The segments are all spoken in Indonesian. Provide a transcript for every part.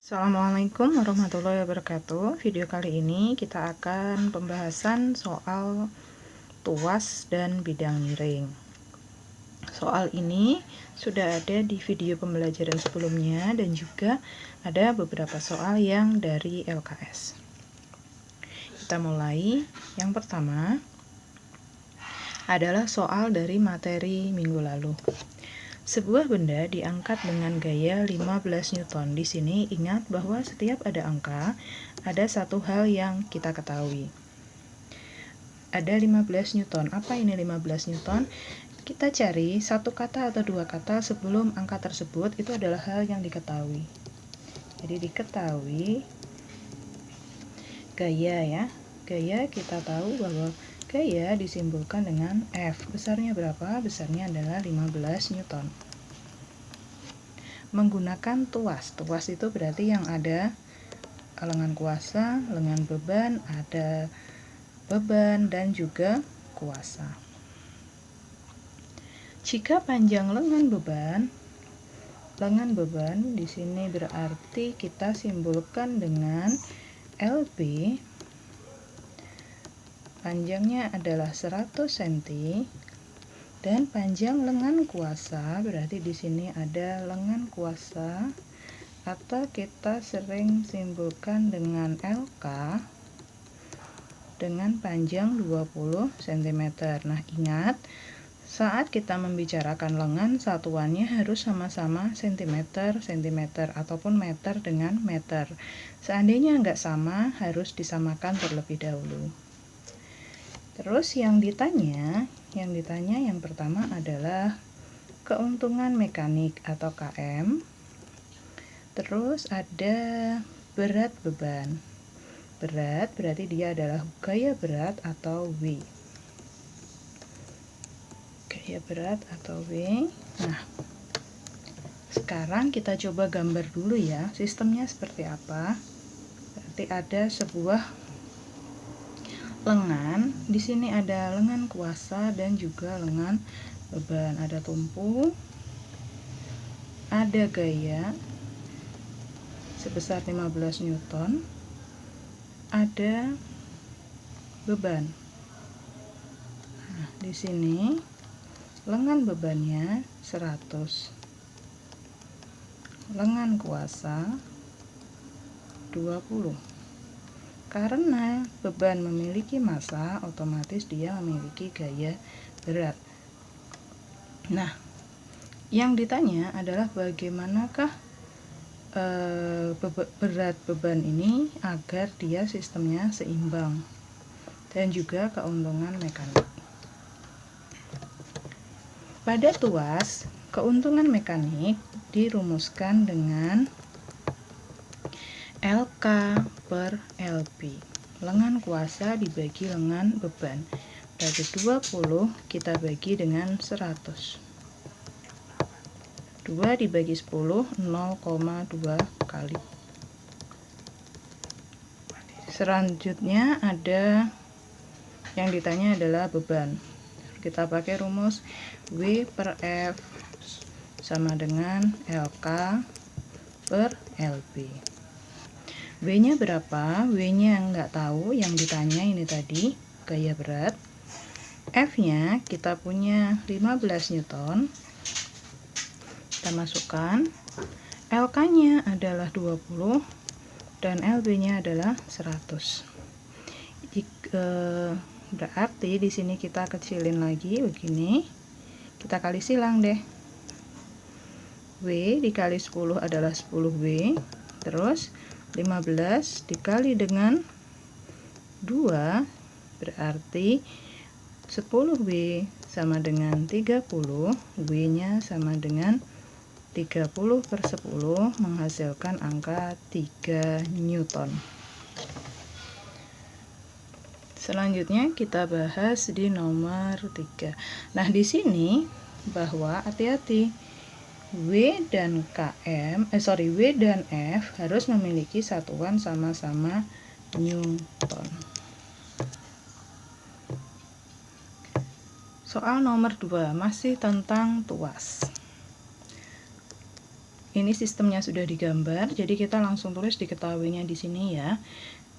Assalamualaikum warahmatullahi wabarakatuh. Video kali ini kita akan pembahasan soal tuas dan bidang miring. Soal ini sudah ada di video pembelajaran sebelumnya dan juga ada beberapa soal yang dari LKS. Kita mulai. Yang pertama adalah soal dari materi minggu lalu. Sebuah benda diangkat dengan gaya 15 Newton. Di sini ingat bahwa setiap ada angka, ada satu hal yang kita ketahui. Ada 15 Newton. Apa ini 15 Newton? Kita cari satu kata atau dua kata sebelum angka tersebut, itu adalah hal yang diketahui. Jadi diketahui gaya ya. Gaya kita tahu bahwa gaya disimbolkan dengan F. Besarnya berapa? Besarnya adalah 15 Newton. Menggunakan tuas. Tuas itu berarti yang ada lengan kuasa, lengan beban, ada beban dan juga kuasa. Jika panjang lengan beban di sini berarti kita simbolkan dengan LB. Panjangnya adalah 100 cm. Dan panjang lengan kuasa berarti di sini ada lengan kuasa atau kita sering simbolkan dengan LK dengan panjang 20 cm. Nah, ingat saat kita membicarakan lengan satuannya harus sama-sama cm ataupun meter dengan meter. Seandainya nggak sama, harus disamakan terlebih dahulu. Terus yang ditanya yang pertama adalah keuntungan mekanik atau KM. Terus ada berat beban. Berat berarti dia adalah gaya berat atau W. Gaya berat atau W. Nah, sekarang kita coba gambar dulu ya, sistemnya seperti apa. Berarti ada sebuah lengan, di sini ada lengan kuasa dan juga lengan beban, ada tumpu, ada gaya sebesar 15 Newton, ada beban. Nah, di sini lengan bebannya 100, lengan kuasa 20. Karena beban memiliki massa, otomatis dia memiliki gaya berat. Nah, yang ditanya adalah bagaimanakah berat beban ini agar dia sistemnya seimbang, dan juga keuntungan mekanik. Pada tuas, keuntungan mekanik dirumuskan dengan LK per LB. Lengan kuasa dibagi lengan beban. Berarti 20 kita bagi dengan 100. 2 dibagi 10, 0,2 kali. Selanjutnya ada yang ditanya adalah beban. Kita pakai rumus W per F sama dengan LK per LB. W-nya berapa? W-nya nggak tahu, yang ditanya ini tadi gaya berat. F-nya kita punya 15 Newton. Kita masukkan. LK-nya adalah 20 dan LB-nya adalah 100. Berarti di sini kita kecilin lagi begini. Kita kali silang deh. W dikali 10 adalah 10W. Terus 15 dikali dengan 2 berarti 10W sama dengan 30. W-nya sama dengan 30 per 10 menghasilkan angka 3 Newton. Selanjutnya kita bahas di nomor 3. Nah, di sini bahwa hati-hati, W dan F harus memiliki satuan sama-sama Newton. Soal nomor 2 masih tentang tuas. ini sistemnya sudah digambar, jadi kita langsung tulis diketahuinya di sini ya.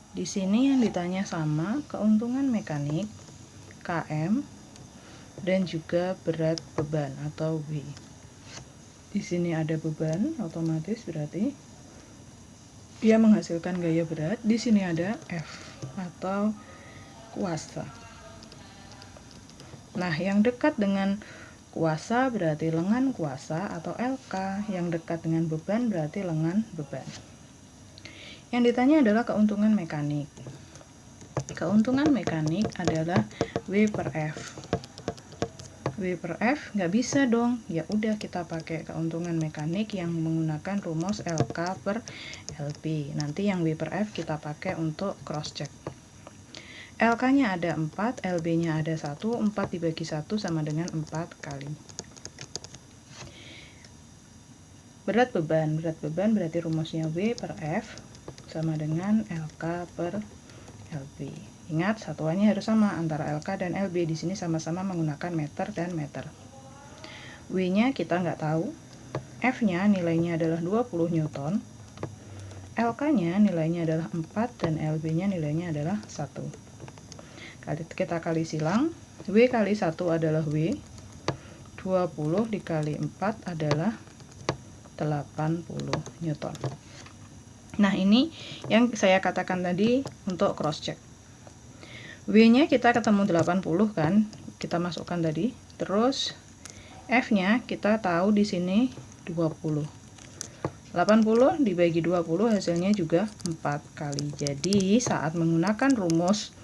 Di sini yang ditanya sama keuntungan mekanik, KM, dan juga berat beban atau W. Di sini ada beban, otomatis berarti dia menghasilkan gaya berat. Di sini ada F atau kuasa. Nah, yang dekat dengan kuasa berarti lengan kuasa atau LK, yang dekat dengan beban berarti lengan beban. Yang ditanya adalah keuntungan mekanik. Keuntungan mekanik adalah W per F. W per F nggak bisa dong, ya udah kita pakai keuntungan mekanik yang menggunakan rumus LK per LP. Nanti yang W per F kita pakai untuk cross check. LK-nya ada 4, LB-nya ada 1, 4 dibagi 1 sama dengan 4 kali. Berat beban berarti rumusnya W per F sama dengan LK per LB. Ingat, satuannya harus sama antara LK dan LB. Di sini sama-sama menggunakan meter dan meter. W-nya kita nggak tahu. F-nya nilainya adalah 20 Newton. LK-nya nilainya adalah 4 dan LB-nya nilainya adalah 1. Kita kali silang, W kali 1 adalah W, 20 dikali 4 adalah 80 Newton. Nah, ini yang saya katakan tadi untuk cross check. W-nya kita ketemu 80 kan, kita masukkan tadi. Terus F-nya kita tahu di sini 20. 80 dibagi 20 hasilnya juga 4 kali. Jadi, saat menggunakan rumus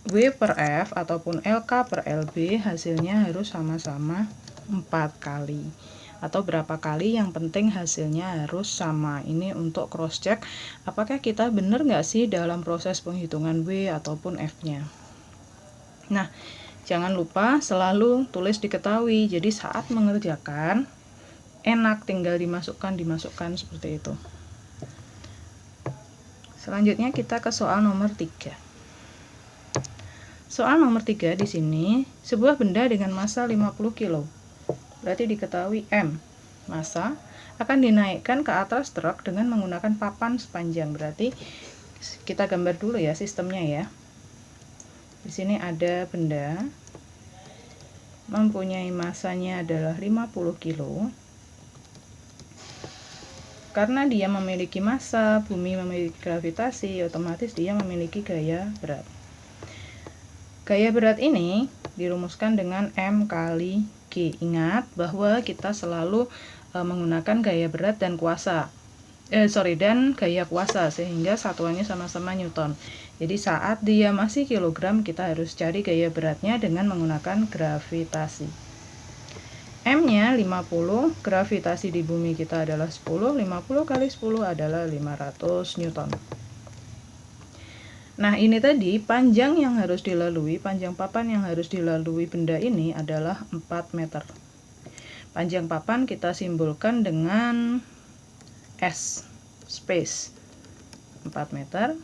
W per F ataupun LK per LB hasilnya harus sama-sama 4 kali atau berapa kali, yang penting hasilnya harus sama. Ini untuk cross check apakah kita benar nggak sih dalam proses penghitungan W ataupun F nya. Nah, jangan lupa selalu tulis diketahui, jadi saat mengerjakan enak tinggal dimasukkan seperti itu. Selanjutnya kita ke soal nomor 3. Soal nomor 3 di sini, sebuah benda dengan massa 50 kg. Berarti diketahui M, massa, akan dinaikkan ke atas truk dengan menggunakan papan sepanjang. Berarti kita gambar dulu ya sistemnya ya. Di sini ada benda mempunyai massanya adalah 50 kg. Karena dia memiliki massa, bumi memiliki gravitasi, otomatis dia memiliki gaya berat. Gaya berat ini dirumuskan dengan M kali G. Ingat bahwa kita selalu menggunakan gaya berat dan gaya kuasa, sehingga satuannya sama-sama Newton. Jadi saat dia masih kilogram, kita harus cari gaya beratnya dengan menggunakan gravitasi. M-nya 50, gravitasi di bumi kita adalah 10, 50 kali 10 adalah 500 Newton. Nah, ini tadi panjang yang harus dilalui, panjang papan yang harus dilalui benda ini adalah 4 meter. Panjang papan kita simbolkan dengan S, space, 4 meter.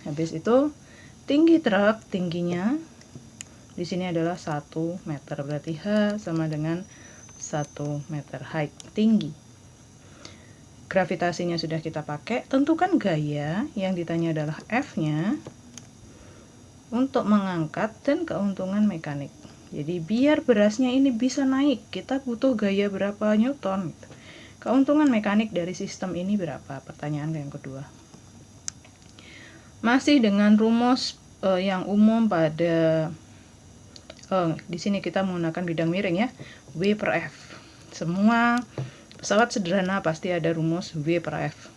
Habis itu tinggi truk, tingginya di sini adalah 1 meter, berarti H sama dengan 1 meter, height, tinggi. Gravitasinya sudah kita pakai, tentukan gaya, yang ditanya adalah F-nya untuk mengangkat dan keuntungan mekanik. Jadi biar berasnya ini bisa naik, kita butuh gaya berapa Newton. Keuntungan mekanik dari sistem ini berapa? Pertanyaan yang kedua. Masih dengan rumus yang umum pada di sini kita menggunakan bidang miring ya, W per F. Semua pesawat sederhana pasti ada rumus W per F.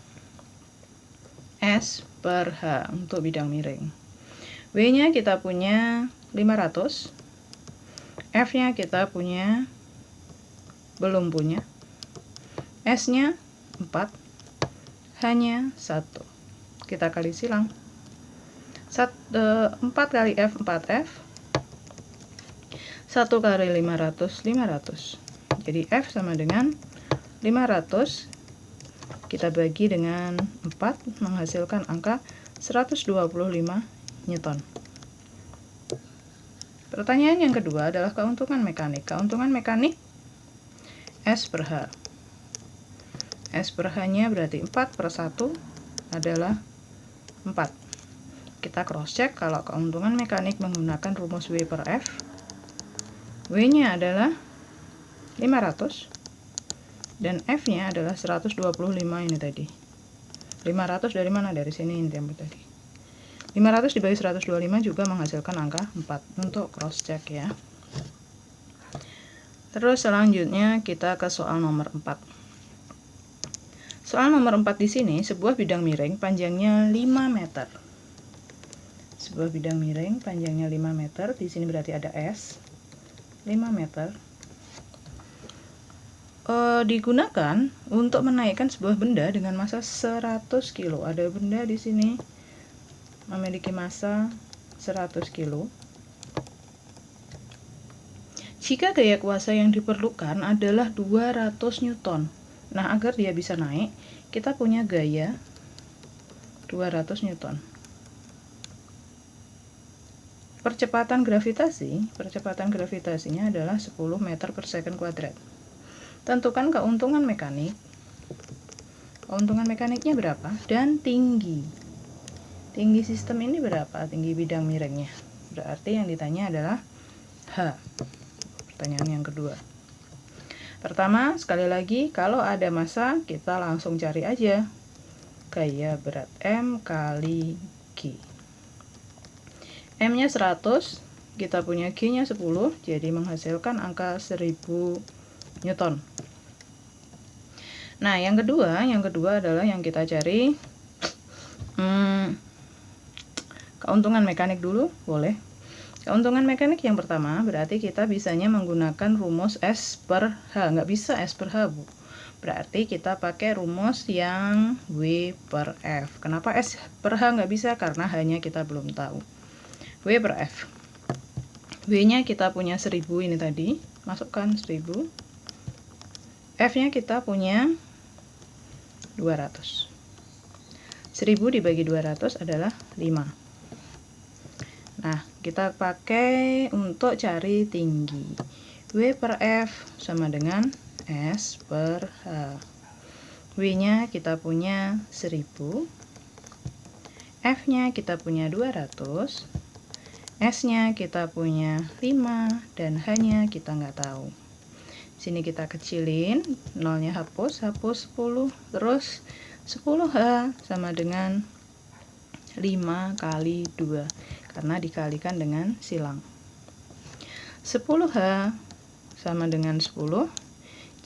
S per H untuk bidang miring. W-nya kita punya 500. F-nya kita belum punya. S-nya 4. H-nya 1. Kita kali silang. 4 kali F, 4F. 1 kali 500, 500. Jadi F sama dengan 500. Kita bagi dengan 4, menghasilkan angka 125 Newton. Pertanyaan yang kedua adalah keuntungan mekanik. Keuntungan mekanik S per H. S per H-nya berarti 4/1 adalah 4. Kita cross check kalau keuntungan mekanik menggunakan rumus W per F. W-nya adalah 500 dan F-nya adalah 125 ini tadi. 500 dari mana? Dari sini ini tadi. 500 dibagi 125 juga menghasilkan angka 4 untuk cross check ya. Terus selanjutnya kita ke soal nomor 4. Soal nomor 4 di sini, sebuah bidang miring panjangnya 5 meter. Sebuah bidang miring panjangnya 5 meter, di sini berarti ada S 5 meter. Digunakan untuk menaikkan sebuah benda dengan massa 100 kg. Ada benda di sini memiliki massa 100 kg. Jika gaya kuasa yang diperlukan adalah 200 Newton. Nah, agar dia bisa naik, kita punya gaya 200 Newton. Percepatan gravitasinya adalah 10 meter per second kuadrat. Tentukan keuntungan mekanik. Keuntungan mekaniknya berapa? Dan tinggi. Tinggi sistem ini berapa? Tinggi bidang miringnya. Berarti yang ditanya adalah H. Pertanyaan yang kedua. Pertama, sekali lagi, kalau ada massa, kita langsung cari aja gaya berat M kali G. M-nya 100, kita punya G-nya 10, jadi menghasilkan angka 1000 Newton. Nah, yang kedua adalah yang kita cari keuntungan mekanik dulu, boleh. Keuntungan mekanik yang pertama berarti kita bisanya menggunakan rumus S per H. Nggak bisa S per H, Bu. Berarti kita pakai rumus yang W per F. Kenapa S per H nggak bisa? Karena H-nya kita belum tahu. W per F. W-nya kita punya 1000 ini tadi. Masukkan 1000. F-nya kita punya 200. 1000 dibagi 200 adalah 5. Nah, kita pakai untuk cari tinggi. W per F sama dengan S per H. W-nya kita punya 1000. F-nya kita punya 200. S-nya kita punya 5. Dan H-nya kita nggak tahu. Sini kita kecilin. 0-nya hapus 10. Terus 10H sama dengan 5 kali 2. Karena dikalikan dengan silang. 10H sama dengan 10.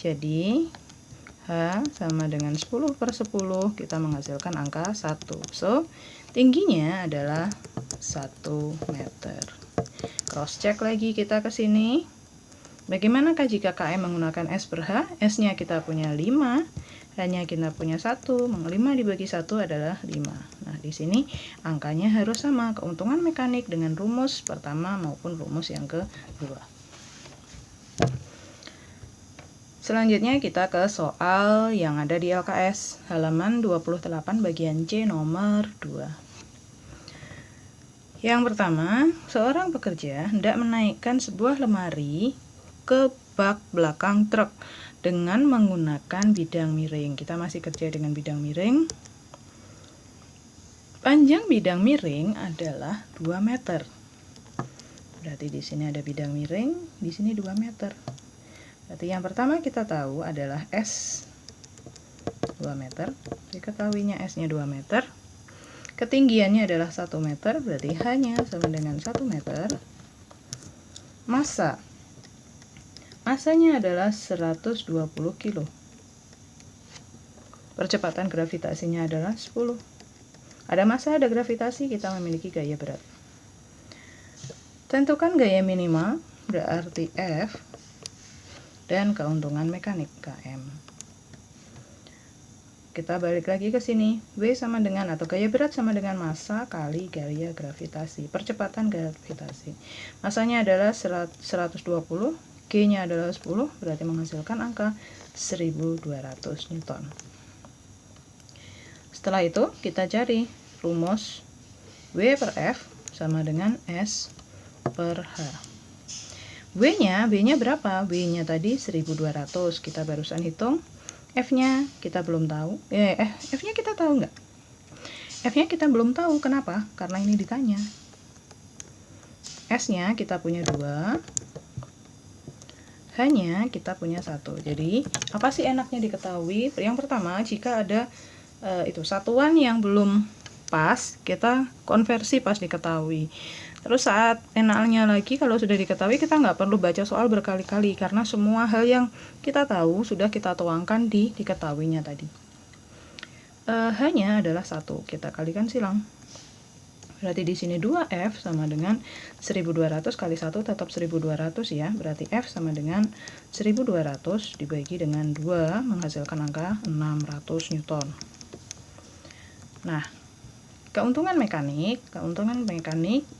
Jadi H sama dengan 10 per 10. Kita menghasilkan angka 1. So, tingginya adalah 1 meter. Cross check lagi kita ke sini. Bagaimanakah jika KM menggunakan S per H? S-nya kita punya 5. Hanya kita punya 1, 5 dibagi 1 adalah 5. Nah, di sini angkanya harus sama, keuntungan mekanik dengan rumus pertama maupun rumus yang kedua. Selanjutnya kita ke soal yang ada di LKS, halaman 28 bagian C nomor 2. Yang pertama, seorang pekerja hendak menaikkan sebuah lemari ke bak belakang truk dengan menggunakan bidang miring. Kita masih kerja dengan bidang miring. Panjang bidang miring adalah 2 meter. Berarti di sini ada bidang miring, di sini 2 meter. Berarti yang pertama kita tahu adalah S 2 meter. Diketahuinya S-nya 2 meter. Ketinggiannya adalah 1 meter, berarti H-nya sama dengan 1 meter. Masanya adalah 120 kg. Percepatan gravitasinya adalah 10. Ada massa, ada gravitasi, kita memiliki gaya berat. Tentukan gaya minimal, berarti F, dan keuntungan mekanik, KM. Kita balik lagi ke sini. W sama dengan, atau gaya berat sama dengan massa kali gaya gravitasi. Percepatan gravitasi. Massanya adalah 120. G-nya adalah 10, berarti menghasilkan angka 1200 Newton. Setelah itu, kita cari rumus W per F sama dengan S per H. W-nya berapa? W-nya tadi 1200, kita barusan hitung. F-nya kita belum tahu. F-nya kita tahu nggak? F-nya kita belum tahu. Kenapa? Karena ini ditanya. S-nya kita punya 2. H-nya kita punya 1. Jadi, apa sih enaknya diketahui? Yang pertama, jika ada satuan yang belum pas, kita konversi pas diketahui. Terus saat enaknya lagi, kalau sudah diketahui, kita nggak perlu baca soal berkali-kali, karena semua hal yang kita tahu sudah kita tuangkan di diketahuinya tadi. H-nya adalah 1. Kita kalikan silang. Berarti di sini 2F sama dengan 1200 kali 1 tetap 1200 ya. Berarti F sama dengan 1200 dibagi dengan 2 menghasilkan angka 600 Newton. Nah, keuntungan mekanik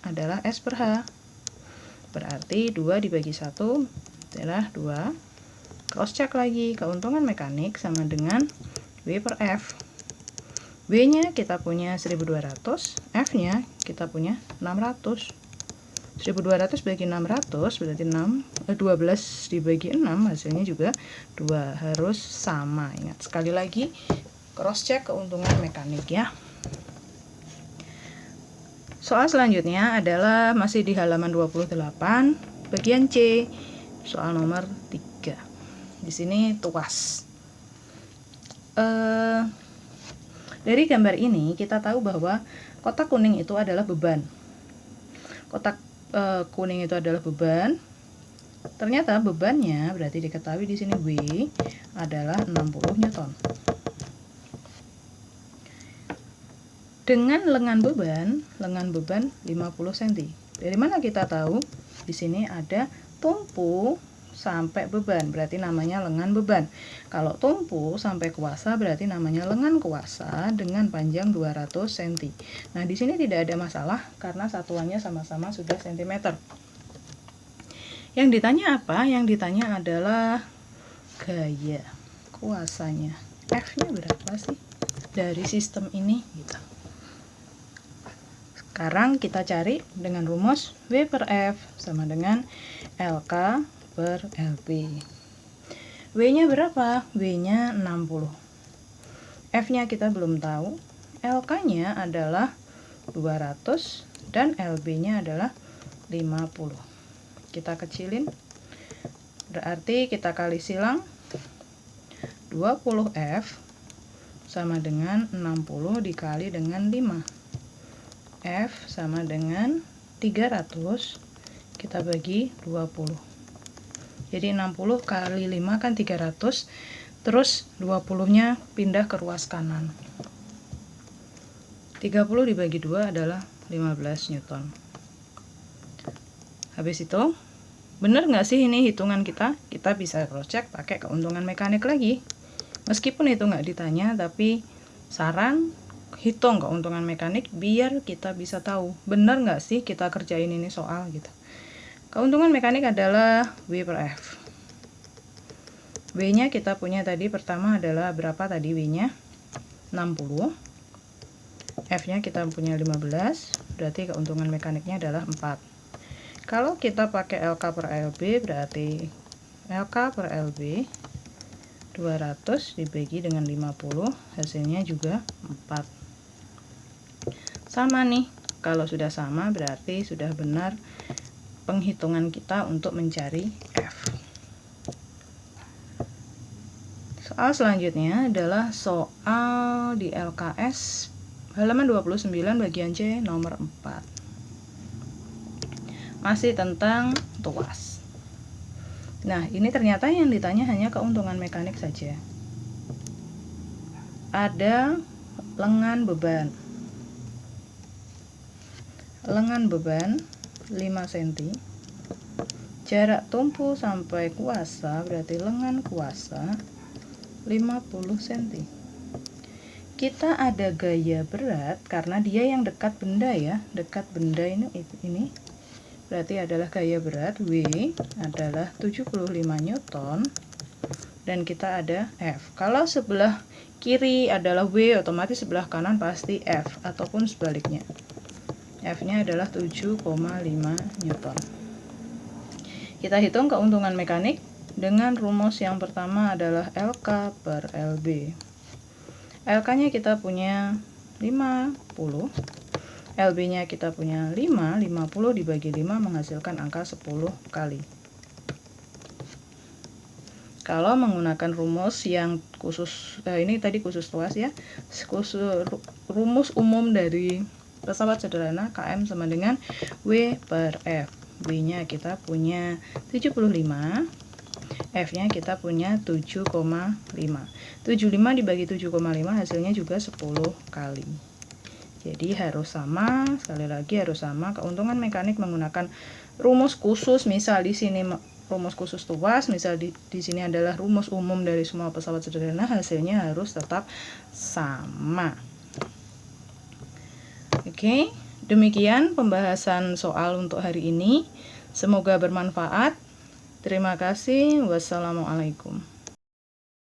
adalah S per H. Berarti 2 dibagi 1 adalah 2. Cross check lagi, keuntungan mekanik sama dengan W per F. W-nya kita punya 1200, F-nya kita punya 600. 1200 bagi 600 berarti 12 dibagi 6 hasilnya juga 2, harus sama. Ingat sekali lagi, cross check keuntungan mekanik ya. Soal selanjutnya adalah masih di halaman 28, bagian C, soal nomor 3. Di sini tuas. Dari gambar ini kita tahu bahwa kotak kuning itu adalah beban. Kotak kuning itu adalah beban. Ternyata bebannya berarti diketahui di sini W adalah 60 Newton. Dengan lengan beban 50 cm. Dari mana kita tahu? Di sini ada tumpu sampai beban, berarti namanya lengan beban. Kalau tumpu sampai kuasa berarti namanya lengan kuasa dengan panjang 200 cm. Nah, di sini tidak ada masalah karena satuannya sama-sama sudah cm. Yang ditanya apa? Yang ditanya adalah gaya kuasanya. F-nya berapa sih dari sistem ini gitu. Sekarang kita cari dengan rumus W per F sama dengan LK per LB. W-nya berapa? W-nya 60. F-nya kita belum tahu. LK-nya adalah 200 dan LB-nya adalah 50. Kita kecilin. Berarti kita kali silang 20F sama dengan 60 dikali dengan 5. F sama dengan 300 kita bagi 20. Jadi 60 kali 5 kan 300, terus 20-nya pindah ke ruas kanan. 30 dibagi 2 adalah 15 Newton. Habis itu, benar nggak sih ini hitungan kita? Kita bisa cross check pakai keuntungan mekanik lagi. Meskipun itu nggak ditanya, tapi saran hitung keuntungan mekanik biar kita bisa tahu benar nggak sih kita kerjain ini soal gitu. Keuntungan mekanik adalah W per F. W-nya kita punya tadi pertama adalah berapa tadi W-nya? 60. F-nya kita punya 15, berarti keuntungan mekaniknya adalah 4. Kalau kita pakai LK per LB berarti LK per LB 200 dibagi dengan 50 hasilnya juga 4. Sama nih, kalau sudah sama berarti sudah benar penghitungan kita untuk mencari F. Soal selanjutnya adalah soal di LKS halaman 29 bagian C nomor 4. Masih tentang tuas. Nah, ini ternyata yang ditanya hanya keuntungan mekanik saja. Ada lengan beban. Lengan beban 5 cm. Jarak tumpu sampai kuasa berarti lengan kuasa 50 cm. Kita ada gaya berat karena dia yang dekat benda ya. Dekat benda ini berarti adalah gaya berat. W adalah 75 Newton dan kita ada F. Kalau sebelah kiri adalah W, otomatis sebelah kanan pasti F ataupun sebaliknya. F-nya adalah 7,5 Newton. Kita hitung keuntungan mekanik. dengan rumus yang pertama adalah LK per LB. LK-nya kita punya 50, LB-nya kita punya 5, 50 dibagi 5 menghasilkan angka 10 kali. Kalau menggunakan rumus yang khusus, ini tadi khusus tuas ya, rumus umum dari pesawat sederhana KM sama dengan W per F. W-nya kita punya 75, F-nya kita punya 7,5. 75 dibagi 7,5 hasilnya juga 10 kali. Jadi harus sama, sekali lagi harus sama. Keuntungan mekanik menggunakan rumus khusus, misal di sini rumus khusus tuas, misal di sini adalah rumus umum dari semua pesawat sederhana, hasilnya harus tetap sama. Oke, demikian pembahasan soal untuk hari ini. Semoga bermanfaat. Terima kasih. Wassalamualaikum.